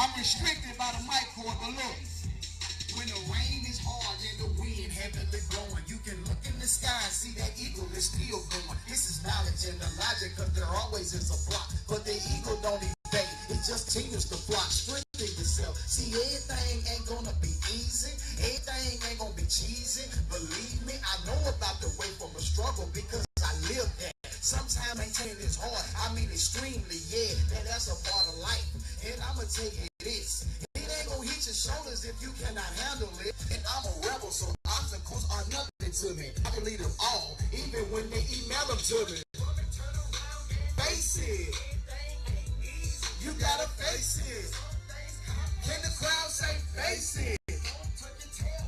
I'm restricted by the mic cord, but look. When the rain is hard and the wind heavily blowing, you can look in the sky and see that eagle is still going. This is knowledge and the logic, cause there always is a block. But the eagle don't evade, it just continues to flock. Strengthen yourself. See, everything ain't gonna be easy. Everything ain't gonna be cheesy. Believe me, I know about the way from a struggle because I live that. Sometimes maintaining is hard, I mean extremely, yeah. And that's a part of life. And I'ma tell you this. Ain't gonna hit your shoulders if you cannot handle it. And I'm a rebel, so obstacles are nothing to me. I believe them all, even when they email them to me. Face it. You gotta face it. Can the crowd say face it?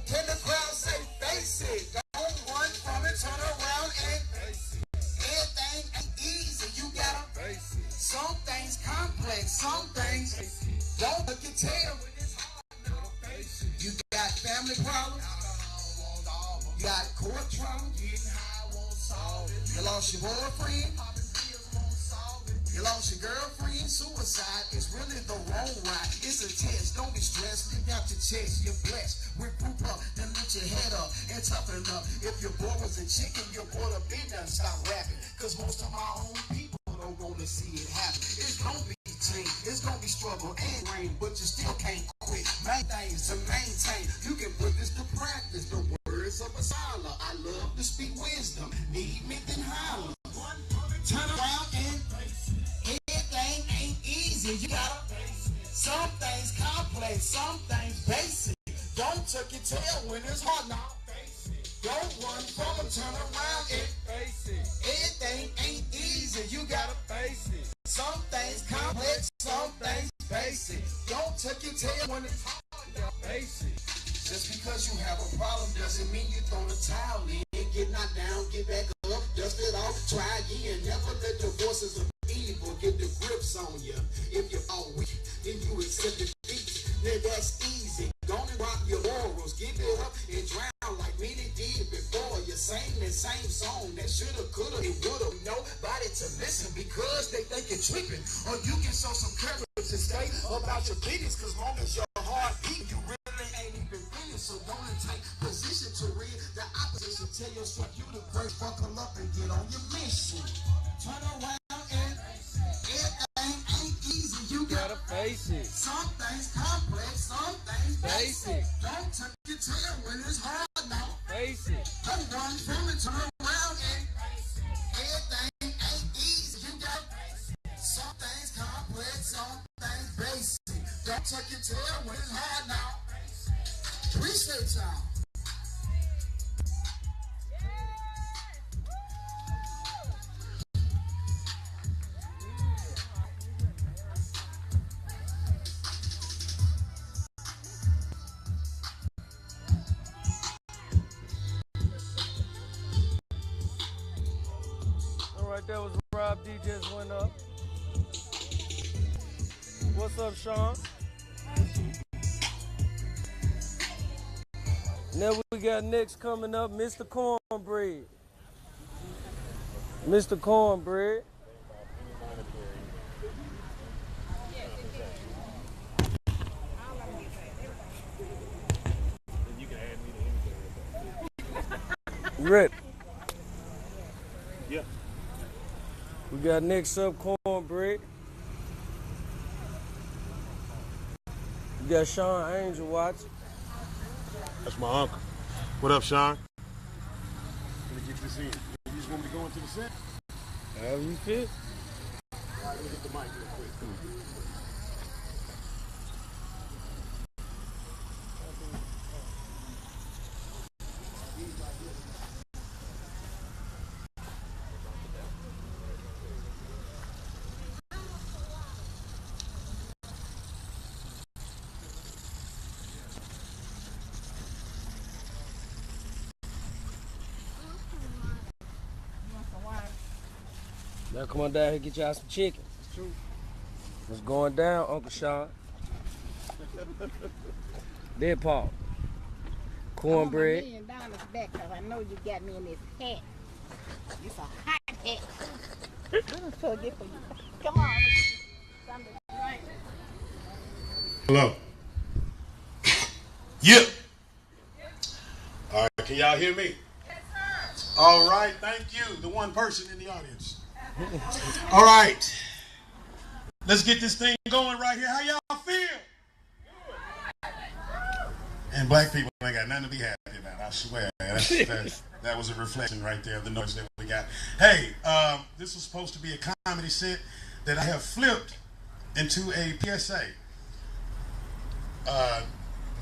Can the crowd say face it? Don't run from it, turn around and face it. Everything ain't easy, you gotta face it. Some things complex, some things don't look at tail. You got family problems, you got court trouble, you lost your boyfriend, you lost your girlfriend. Suicide is really the wrong ride. It's a test, don't be stressed, lift out your chest, you're blessed. We group up, then lift your head up and toughen up. If your boy was a chicken, your boy to be done, stop rapping. Cause most of my own people don't wanna see it happen. It's gonna be it's gonna be struggle and rain, but you still can't quit. Main things to maintain. You can put this to practice. The words of a scholar. I love to speak wisdom. Need me then holler. Turn around and everything ain't easy. You gotta some things complex, some things basic. Don't tuck your tail when it's hard now. Don't run from it, turn around and face it. Everything ain't easy, you gotta face it. Some things complex, some things basic. Don't tuck your tail when it's hard, you gotta face it. Just because you have a problem doesn't mean you throw the towel in. Get knocked down, get back up, dust it off, try again. Never let the voices of evil get the grips on you. If you're all weak, then you accept defeat. Now that's easy. Don't rock your laurels, give it up and drown like many did before. You sing the same song that shoulda, coulda, and woulda. Nobody to listen because they think you're tripping. Or you can show some courage and say about your business, cause long as your heart beat, you really ain't even finished. So don't take position to read the opposition. Tell yourself you the first, buckle up and get on your mission. Turn around and everything ain't easy. You gotta face it. Some things complex, some things basic. Don't tuck your tail when it's hard now. Face it. Don't run from it, turn around and everything ain't easy. You gotta face it. Some things complex, some things basic. Don't tuck your tail when it's hard now. Appreciate y'all. Right there was Rob D just went up. What's up, Sean? Now we got next coming up, Mr. Cornbread. Mr. Cornbread. You ready? Yeah. We got next up Cornbread. We got Sean Angel watching. That's my uncle. What up, Sean? Let me get this in. You just want me to go into the set? However you fit. Let me get the mic real quick. Now come on down here and get y'all some chicken. What's going down, Uncle Sean? Dead Paul. Cornbread. $1 million back because I know you got me in this hat. It's a hot hat. I'm so good for you. Come on. Something to drink. Hello. Yep. All right, can y'all hear me? Yes, sir. All right, thank you, the one person in the audience. All right, let's get this thing going right here. How y'all feel? And black people ain't got nothing to be happy about, I swear. That was a reflection right there of the noise that we got. Hey, this was supposed to be a comedy set that I have flipped into a PSA.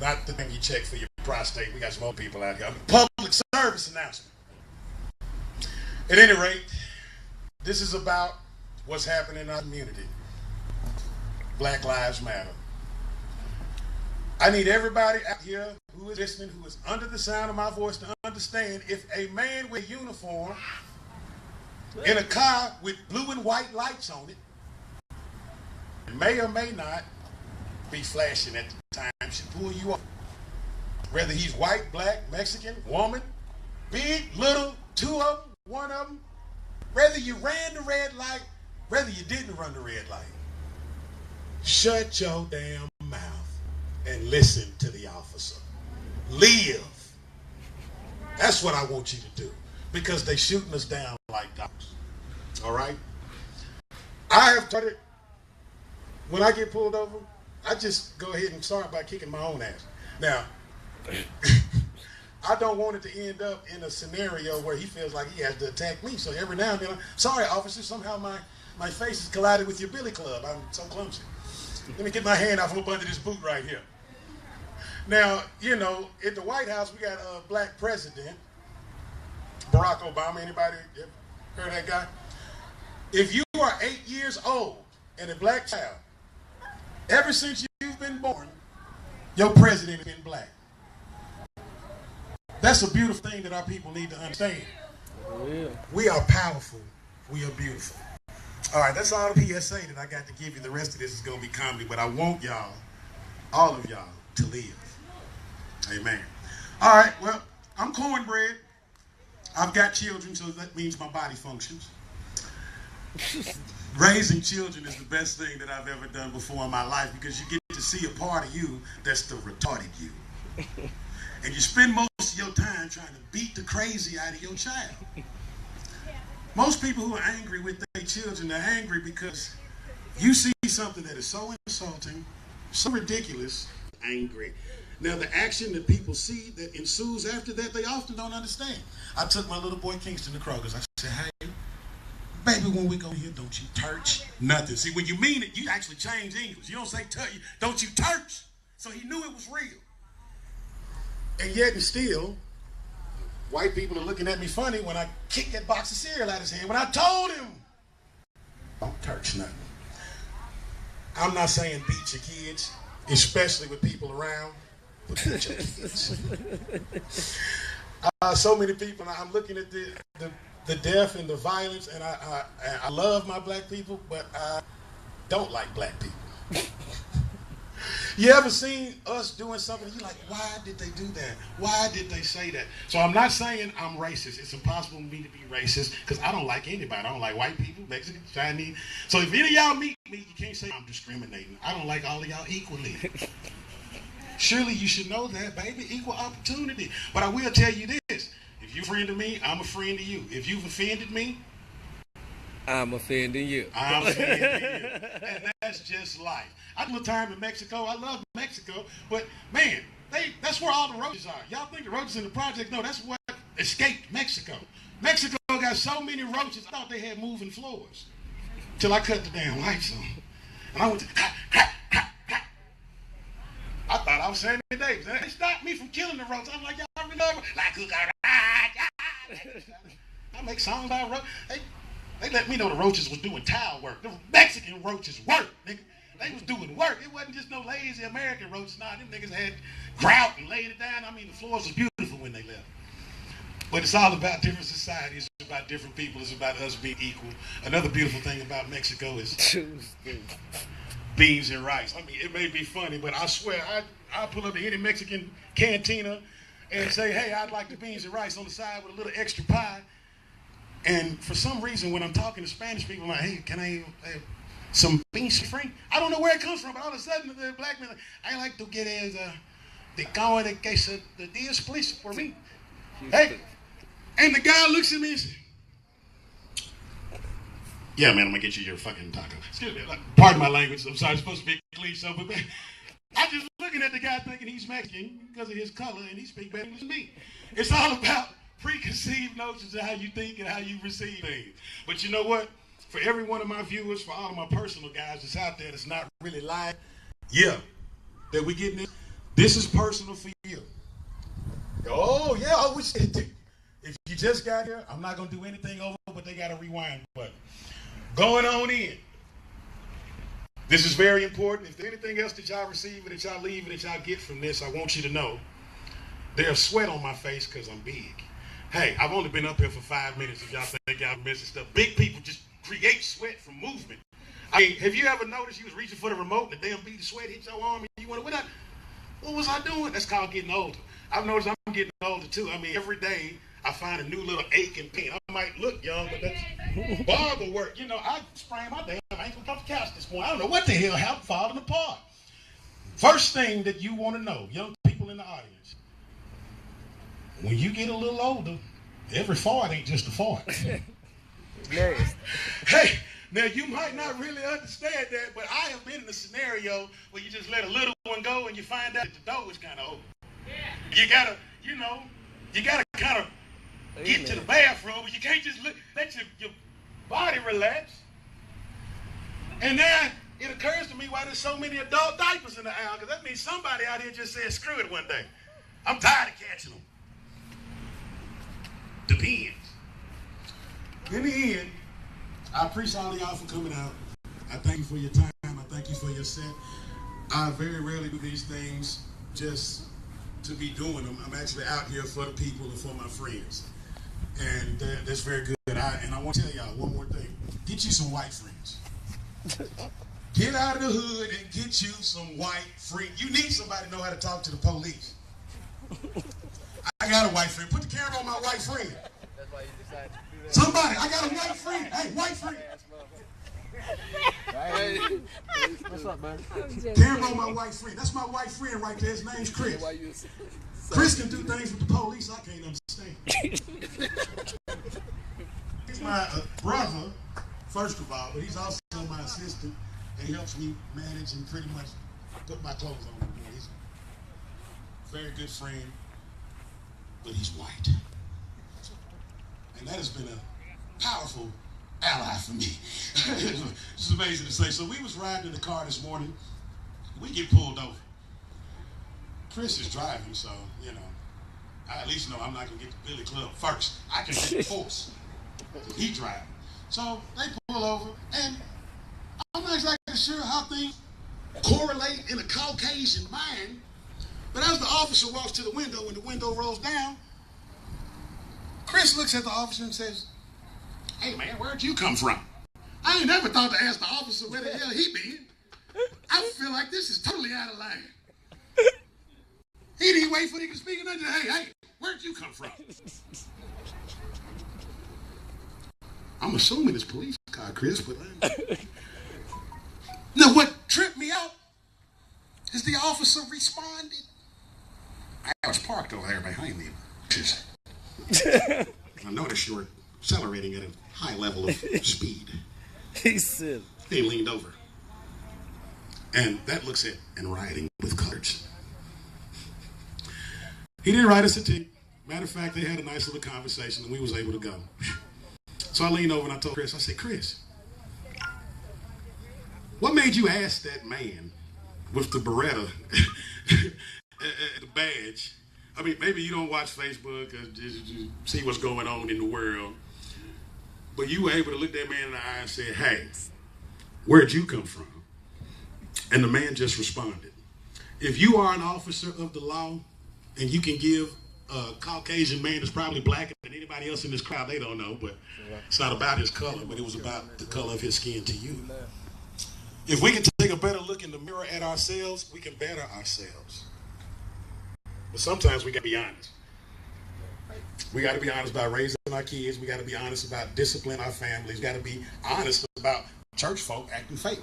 Not the thing you check for your prostate. We got some old people out here. Public service announcement. At any rate, this is about what's happening in our community. Black Lives Matter. I need everybody out here who is listening, who is under the sound of my voice, to understand if a man with a uniform in a car with blue and white lights on it may or may not be flashing at the time should pull you up. Whether he's white, black, Mexican, woman, big, little, two of them, one of them, whether you ran the red light, whether you didn't run the red light, shut your damn mouth and listen to the officer. Live. That's what I want you to do, because they shooting us down like dogs. All right? I have started, when I get pulled over, I just go ahead and start by kicking my own ass. Now, I don't want it to end up in a scenario where he feels like he has to attack me. So every now and then, sorry, officer, somehow my face is collided with your billy club. I'm so clumsy. Let me get my hand out from up under this boot right here. Now, you know, at the White House, we got a black president, Barack Obama. Anybody heard that guy? If you are 8 years old and a black child, ever since you've been born, your president has been black. That's a beautiful thing that our people need to understand. Yeah. We are powerful. We are beautiful. All right, that's all the PSA that I got to give you. The rest of this is going to be comedy, but I want y'all, all of y'all, to live. Amen. All right, well, I'm Cornbread. I've got children, so that means my body functions. Raising children is the best thing that I've ever done before in my life, because you get to see a part of you that's the retarded you. And you spend most of your time trying to beat the crazy out of your child. Most people who are angry with their children, they're angry because you see something that is so insulting, so ridiculous, angry. Now, the action that people see that ensues after that, they often don't understand. I took my little boy Kingston to Kroger's. I said, hey, baby, when we go here, don't you touch nothing. See, when you mean it, you actually change English. You don't say touch, don't you touch. So he knew it was real. And yet and still, white people are looking at me funny when I kick that box of cereal out of his hand. When I told him, don't touch nothing. I'm not saying beat your kids, especially with people around, but beat your kids. So many people, I'm looking at the death and the violence, and I love my black people, but I don't like black people. You ever seen us doing something, you're like, why did they do that? Why did they say that? So I'm not saying I'm racist. It's impossible for me to be racist, because I don't like anybody. I don't like white people, Mexicans, Chinese. So if any of y'all meet me, you can't say I'm discriminating. I don't like all of y'all equally. Surely you should know that, baby. Equal opportunity. But I will tell you this. If you're a friend of me, I'm a friend of you. If you've offended me, I'm offending you. I'm offending you. And that's just life. I spent time in Mexico. I love Mexico. But, man, that's where all the roaches are. Y'all think the roaches in the project? No, that's what escaped Mexico. Mexico got so many roaches, I thought they had moving floors. Till I cut the damn lights on. And I went to I thought I was Sammy Davis. They stopped me from killing the roaches. I'm like, y'all remember? I make songs about roaches. They let me know the roaches was doing tile work. The Mexican roaches work, nigga. They was doing work. It wasn't just no lazy American roaches. Nah, them niggas had grout and laid it down. I mean, the floors was beautiful when they left. But it's all about different societies. It's about different people. It's about us being equal. Another beautiful thing about Mexico is beans and rice. I mean, it may be funny, but I swear, I'll pull up to any Mexican cantina and say, hey, I'd like the beans and rice on the side with a little extra pie. And for some reason, when I'm talking to Spanish people, I'm like, hey, can I some pinche free. I don't know where it comes from, but all of a sudden the black man, I like to get as the cow de queso de dias, please, for me. Hey, and the guy looks at me and says, yeah, man, I'm gonna get you your fucking taco. Excuse me, pardon my language. I'm sorry, it's supposed to be clean, so but I'm just looking at the guy thinking he's Mexican because of his color and he speaks better English than me. It's all about preconceived notions of how you think and how you receive things. But you know what? For every one of my viewers, for all of my personal guys that's out there that's not really live, yeah, that we getting this is personal for you. Oh, yeah, I wish it did. If you just got here, I'm not going to do anything over, but they got to rewind. But going on in. This is very important. If there's anything else that y'all receive or that y'all leave or that y'all get from this, I want you to know there's sweat on my face because I'm big. Hey, I've only been up here for 5 minutes if y'all think y'all missing stuff. Big people just create sweat from movement. I mean, have you ever noticed you was reaching for the remote and the damn bead of sweat hit your arm and you went, what was I doing? That's called getting older. I've noticed I'm getting older too. I mean, every day I find a new little ache and pain. I might look young, but that's barber work. You know, I sprained my damn ankle off the couch this morning. I don't know what the hell happened, falling apart. First thing that you want to know, young people in the audience, when you get a little older, every fart ain't just a fart. Hey, now you might not really understand that, but I have been in a scenario where you just let a little one go and you find out that the door is kind of open. Yeah. You gotta kind of get to the bathroom, but you can't just let your body relax. And then it occurs to me why there's so many adult diapers in the aisle, because that means somebody out here just said, screw it one day. I'm tired of catching them. Depends. In the end, I appreciate all y'all for coming out. I thank you for your time. I thank you for your set. I very rarely do these things just to be doing them. I'm actually out here for the people and for my friends. And that's very good. And I want to tell y'all one more thing. Get you some white friends. Get out of the hood and get you some white friends. You need somebody to know how to talk to the police. I got a white friend. Put the camera on my white friend. That's why you decided to do that. Somebody, I got a white friend. Hey, white friend. Hey, what's up, man? Camera on my white friend. That's my white friend right there. His name's Chris. Chris can do things with the police I can't understand. He's my brother, first of all, but he's also my assistant, and he helps me manage and pretty much put my clothes on. He's a very good friend, but he's white. And that has been a powerful ally for me. It's amazing to say. So we was riding in the car this morning. We get pulled over. Chris is driving, so, you know, I at least know I'm not going to get the Billy Club first. I can get the force. He driving. So they pull over, and I'm not exactly sure how things correlate in a Caucasian mind, but as the officer walks to the window and the window rolls down, Chris looks at the officer and says, "Hey man, where'd you come from?" I ain't never thought to ask the officer where the hell he been. I feel like this is totally out of line. He didn't wait for me to speak. Hey, where'd you come from? I'm assuming it's police car, Chris, but now what tripped me out is the officer responded. I was parked over there behind me. I noticed you were accelerating at a high level of speed. He said. He leaned over. And that looks at and riding with colors. He didn't write us a ticket. Matter of fact, they had a nice little conversation and we was able to go. So I leaned over and I told Chris, I said, "Chris, what made you ask that man with the Beretta, the badge? I mean, maybe you don't watch Facebook or just see what's going on in the world, but you were able to look that man in the eye and say, hey, where'd you come from?" And the man just responded. If you are an officer of the law and you can give a Caucasian man that's probably blacker than anybody else in this crowd, they don't know, but it's not about his color, but it was about the color of his skin to you. If we can take a better look in the mirror at ourselves, we can better ourselves. But sometimes we got to be honest. We got to be honest about raising our kids. We got to be honest about disciplining our families. We got to be honest about church folk acting fake.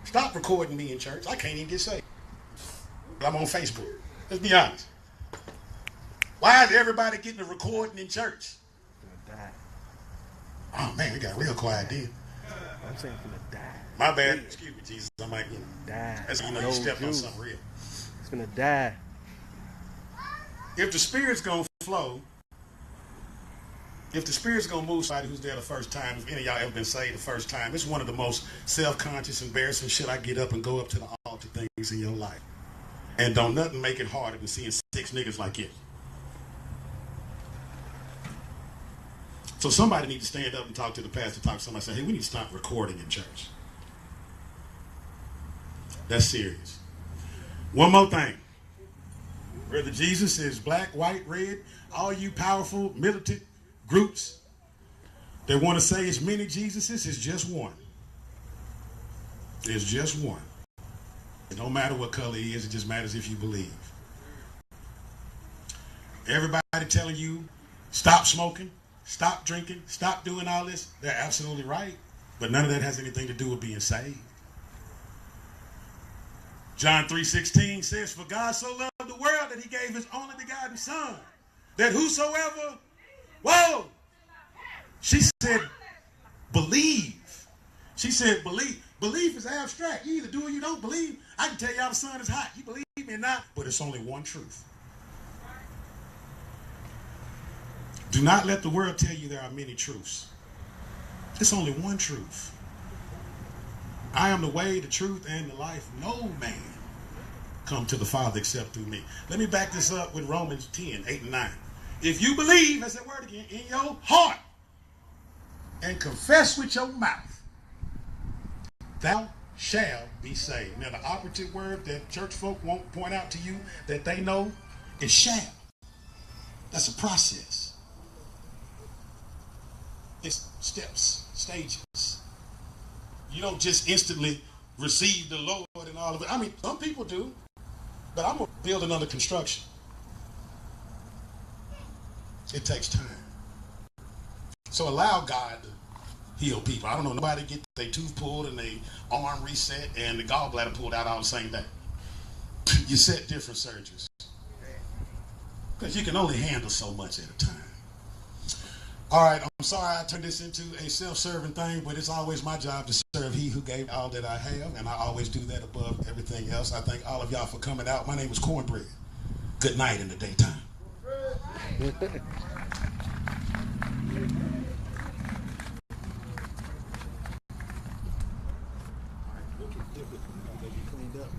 Stop recording me in church. I can't even get saved. I'm on Facebook. Let's be honest. Why is everybody getting a recording in church? Oh man, we got real quiet then. I'm saying finna die. My bad. Excuse me, Jesus. I might get Die. That's how you know you stepped on something real. It's finna die. If the Spirit's gonna flow, if the Spirit's gonna move somebody who's there the first time, if any of y'all ever been saved the first time, it's one of the most self-conscious, embarrassing shit. I get up and go up to the altar things in your life. And don't nothing make it harder than seeing 6 niggas like you. So somebody need to stand up and talk to the pastor, talk to somebody, say, hey, we need to stop recording in church. That's serious. One more thing. Brother Jesus is black, white, red, all you powerful militant groups that want to say it's many Jesuses, it's just one. It's just one. It don't matter what color he is, it just matters if you believe. Everybody telling you, stop smoking, stop drinking, stop doing all this, they're absolutely right. But none of that has anything to do with being saved. John 3:16 says, for God so loved the world that he gave his only begotten son, that whosoever, whoa, she said, believe. She said, believe. Belief is abstract. You either do or you don't believe. I can tell y'all the sun is hot. You believe me or not, but it's only one truth. Do not let the world tell you there are many truths. It's only one truth. I am the way, the truth, and the life. No man come to the Father except through me. Let me back this up with Romans 10:8-9. If you believe, that's that word again, in your heart, and confess with your mouth, thou shalt be saved. Now the operative word that church folk won't point out to you that they know is shall. That's a process. It's steps, stages. You don't just instantly receive the Lord and all of it. I mean, some people do, but I'm a building under construction. It takes time. So allow God to heal people. I don't know, nobody get their tooth pulled and their arm reset and the gallbladder pulled out all the same day. You set different surgeries. Because you can only handle so much at a time. All right, I'm sorry I turned this into a self-serving thing, but it's always my job to serve he who gave all that I have, and I always do that above everything else. I thank all of y'all for coming out. My name is Cornbread. Good night in the daytime. Cleaned up.